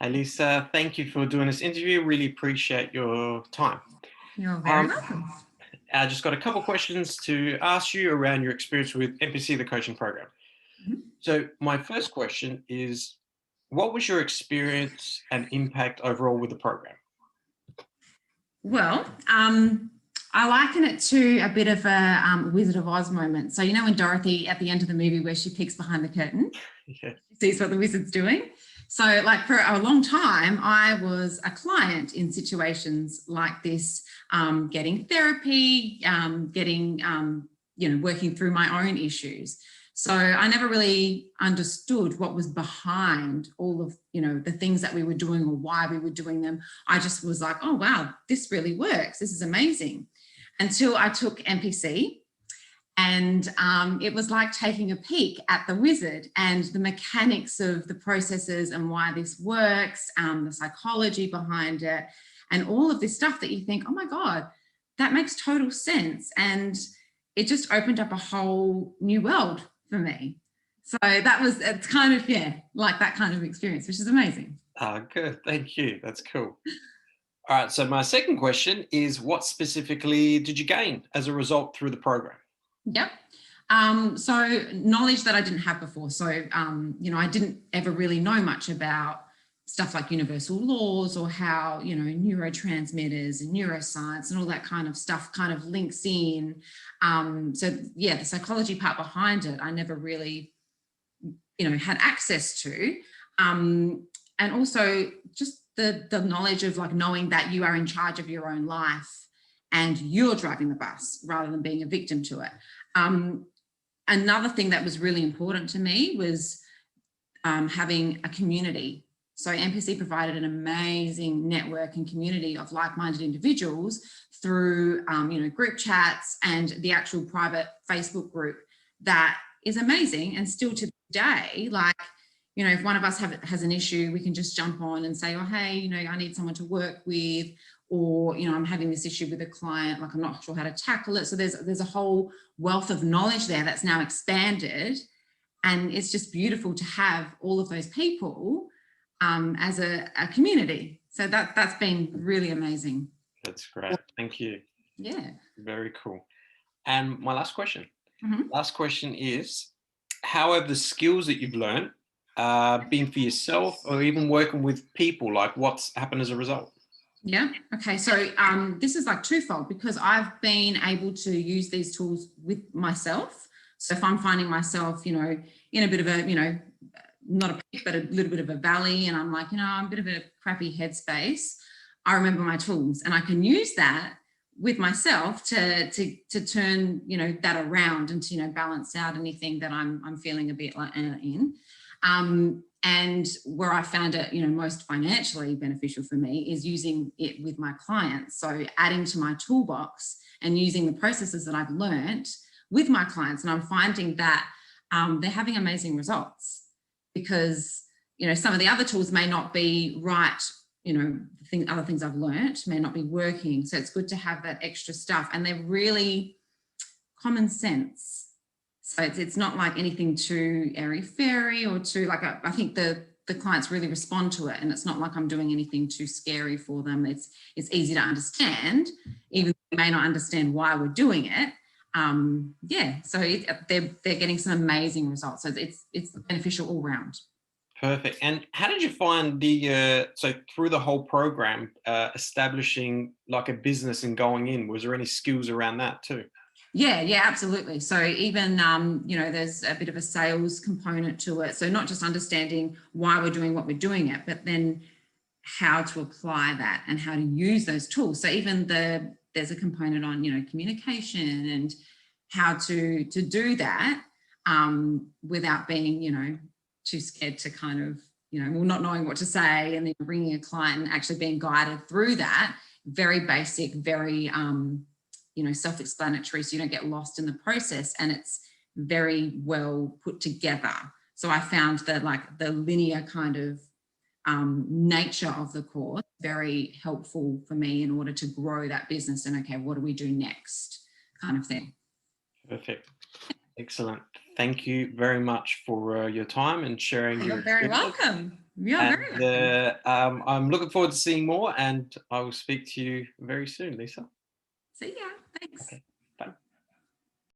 Hey Lisa, thank you for doing this interview. Really appreciate your time. You're very Um, welcome. I just got a couple questions to ask you around your experience with NPC, the coaching program. Mhm. So my first question is, what was your experience and impact overall with the program? Well, I liken it to a bit of a Wizard of Oz moment. So, you know, when Dorothy at the end of the movie where she peeks behind the curtain, Yeah. sees what the wizard's doing. So, like for a long time, I was a client in situations like this, getting therapy, working through my own issues. So I never really understood what was behind all of, the things that we were doing or why we were doing them. I just was like, oh, wow, this really works. This is amazing. Until I took NPC. And it was like taking a peek at the wizard and the mechanics of the processes and why this works, the psychology behind it, and all of this stuff that you think, oh my God, that makes total sense. And it just opened up a whole new world for me. So it's kind of, like that kind of experience, which is amazing. Good. Thank you. That's cool. All right. So my second question is, what specifically did you gain as a result through the program? Yep. So knowledge that I didn't have before. So, I didn't ever really know much about stuff like universal laws or how, neurotransmitters and neuroscience and all that kind of stuff kind of links in. The psychology part behind it, I never really, had access to. And also just the knowledge of like knowing that you are in charge of your own life and you're driving the bus rather than being a victim to it. Another thing that was really important to me was having a community. So NPC provided an amazing network and community of like-minded individuals through, group chats and the actual private Facebook group that is amazing. And still to this day, like, if one of us has an issue, we can just jump on and say, oh, hey, I need someone to work with, or, I'm having this issue with a client, like I'm not sure how to tackle it. So there's a whole wealth of knowledge there that's now expanded. And it's just beautiful to have all of those people as a community. So that's been really amazing. That's great. Thank you. Yeah. Very cool. And my last question. Mm-hmm. Last question is, how have the skills that you've learned been for yourself or even working with people? Like what's happened as a result? Yeah. Okay. So this is like twofold because I've been able to use these tools with myself. So if I'm finding myself, in a bit of a, not a peak, but a little bit of a valley, and I'm like, I'm a bit of a crappy headspace, I remember my tools and I can use that with myself to turn, that around and to, balance out anything that I'm feeling a bit like in. And where I found it, most financially beneficial for me is using it with my clients. So adding to my toolbox and using the processes that I've learnt with my clients. And I'm finding that they're having amazing results because, some of the other tools may not be right, other things I've learnt may not be working. So it's good to have that extra stuff. And they're really common sense. So it's not like anything too airy-fairy or too like, I think the clients really respond to it, and it's not like I'm doing anything too scary for them. It's easy to understand, even though they may not understand why we're doing it. So they're getting some amazing results. So it's beneficial all round. Perfect. And how did you find so through the whole program, establishing like a business and going in? Was there any skills around that too? Yeah, absolutely. So even, there's a bit of a sales component to it. So not just understanding why we're doing what we're doing it, but then how to apply that and how to use those tools. So even there's a component on, communication and how to do that without being, too scared to kind of, not knowing what to say, and then bringing a client and actually being guided through that. Very basic, very, self-explanatory, so you don't get lost in the process, and it's very well put together. So I found that like the linear kind of nature of the course very helpful for me in order to grow that business and, okay, what do we do next kind of thing. Perfect. Excellent. thank you very much for your time and sharing your You're very experiences. welcome. You're very And welcome. I'm looking forward to seeing more, and I will speak to you very soon, Lisa. See ya. Thanks. Okay, bye.